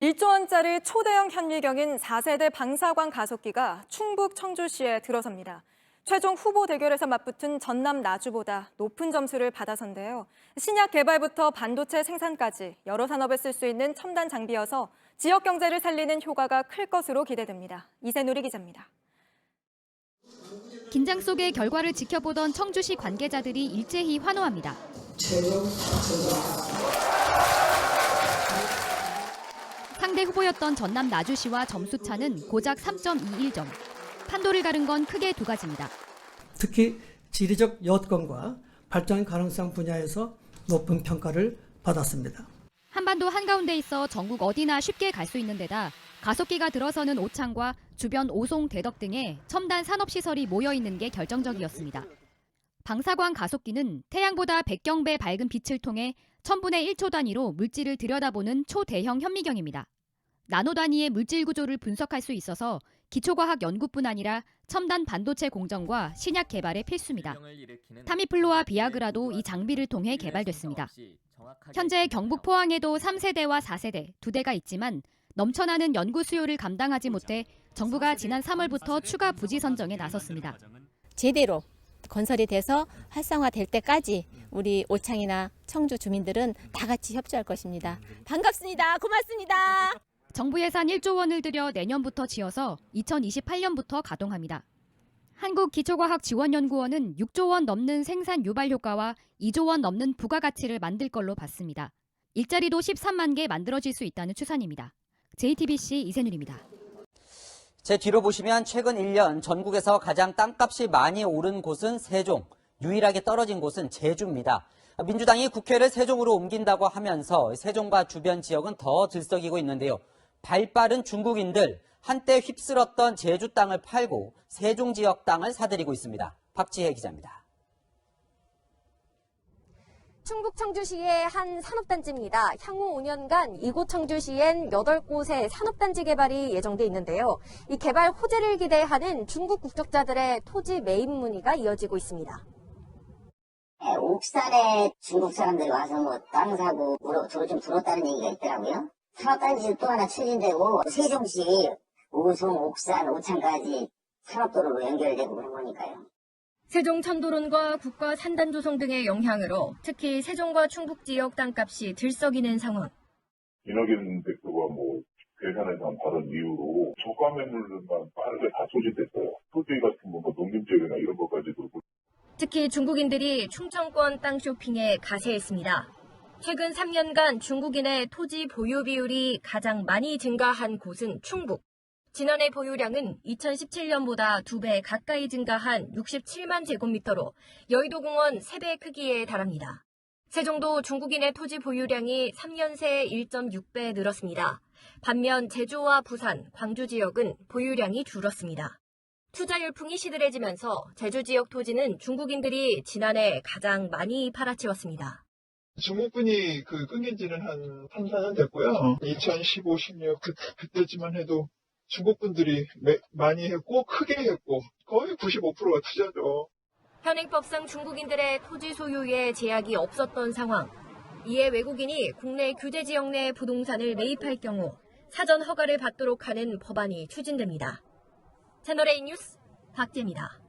1조 원짜리 초대형 현미경인 4세대 방사광 가속기가 충북 청주시에 들어섭니다. 최종 후보 대결에서 맞붙은 전남 나주보다 높은 점수를 받아선데요. 신약 개발부터 반도체 생산까지 여러 산업에 쓸 수 있는 첨단 장비여서 지역 경제를 살리는 효과가 클 것으로 기대됩니다. 이세누리 기자입니다. 긴장 속의 결과를 지켜보던 청주시 관계자들이 일제히 환호합니다. 상대 후보였던 전남 나주시와 점수차는 고작 3.21점. 판도를 가른 건 크게 두 가지입니다. 특히 지리적 여건과 발전 가능성 분야에서 높은 평가를 받았습니다. 한반도 한가운데 있어 전국 어디나 쉽게 갈 수 있는 데다 가속기가 들어서는 오창과 주변 오송, 대덕 등의 첨단 산업시설이 모여있는 게 결정적이었습니다. 방사광 가속기는 태양보다 100경배 밝은 빛을 통해 1000분의 1초 단위로 물질을 들여다보는 초대형 현미경입니다. 나노 단위의 물질 구조를 분석할 수 있어서 기초과학 연구뿐 아니라 첨단 반도체 공정과 신약 개발에 필수입니다. 타미플루와 비아그라도 이 장비를 통해 개발됐습니다. 현재 경북 포항에도 3세대와 4세대 두 대가 있지만 넘쳐나는 연구 수요를 감당하지 못해 정부가 지난 3월부터 추가 부지 선정에 나섰습니다. 제대로 건설이 돼서 활성화될 때까지 우리 오창이나 청주 주민들은 다 같이 협조할 것입니다. 반갑습니다. 고맙습니다. 정부 예산 1조 원을 들여 내년부터 지어서 2028년부터 가동합니다. 한국기초과학지원연구원은 6조 원 넘는 생산 유발 효과와 2조 원 넘는 부가가치를 만들 걸로 봤습니다. 일자리도 13만 개 만들어질 수 있다는 추산입니다. JTBC 이세누리입니다. 제 뒤로 보시면 최근 1년 전국에서 가장 땅값이 많이 오른 곳은 세종, 유일하게 떨어진 곳은 제주입니다. 민주당이 국회를 세종으로 옮긴다고 하면서 세종과 주변 지역은 더 들썩이고 있는데요. 발빠른 중국인들, 한때 휩쓸었던 제주 땅을 팔고 세종 지역 땅을 사들이고 있습니다. 박지혜 기자입니다. 충북 청주시의 한 산업단지입니다. 향후 5년간 이곳 청주시엔 8곳의 산업단지 개발이 예정돼 있는데요. 이 개발 호재를 기대하는 중국 국적자들의 토지 매입 문의가 이어지고 있습니다. 옥산에 중국 사람들이 와서 땅 사고 돈을 좀 들었다는 얘기가 있더라고요. 산업단지 또 하나 추진되고 세종시 우송, 옥산, 오창까지 산업도로로 연결되고 그런 거니까요. 세종 천도론과 국가 산단 조성 등의 영향으로 특히 세종과 충북 지역 땅값이 들썩이는 상황. 이낙연 대표가 계산에서 받은 이유로 저가 매물만 빠르게 다 소진됐어요. 토지 같은 농림 지역이나 이런 것까지도. 특히 중국인들이 충청권 땅 쇼핑에 가세했습니다. 최근 3년간 중국인의 토지 보유 비율이 가장 많이 증가한 곳은 충북. 지난해 보유량은 2017년보다 2배 가까이 증가한 67만 제곱미터로 여의도공원 3배 크기에 달합니다. 세종도 중국인의 토지 보유량이 3년 새에 1.6배 늘었습니다. 반면 제주와 부산, 광주 지역은 보유량이 줄었습니다. 투자 열풍이 시들해지면서 제주 지역 토지는 중국인들이 지난해 가장 많이 팔아치웠습니다. 중국분이 끊긴 지는 한 3, 4년 됐고요. 2015, 16 그때쯤만 해도 중국분들이 많이 했고 크게 했고 거의 95%가 투자죠. 현행법상 중국인들의 토지 소유에 제약이 없었던 상황. 이에 외국인이 국내 규제 지역 내 부동산을 매입할 경우 사전 허가를 받도록 하는 법안이 추진됩니다. 채널A 뉴스 박재입니다.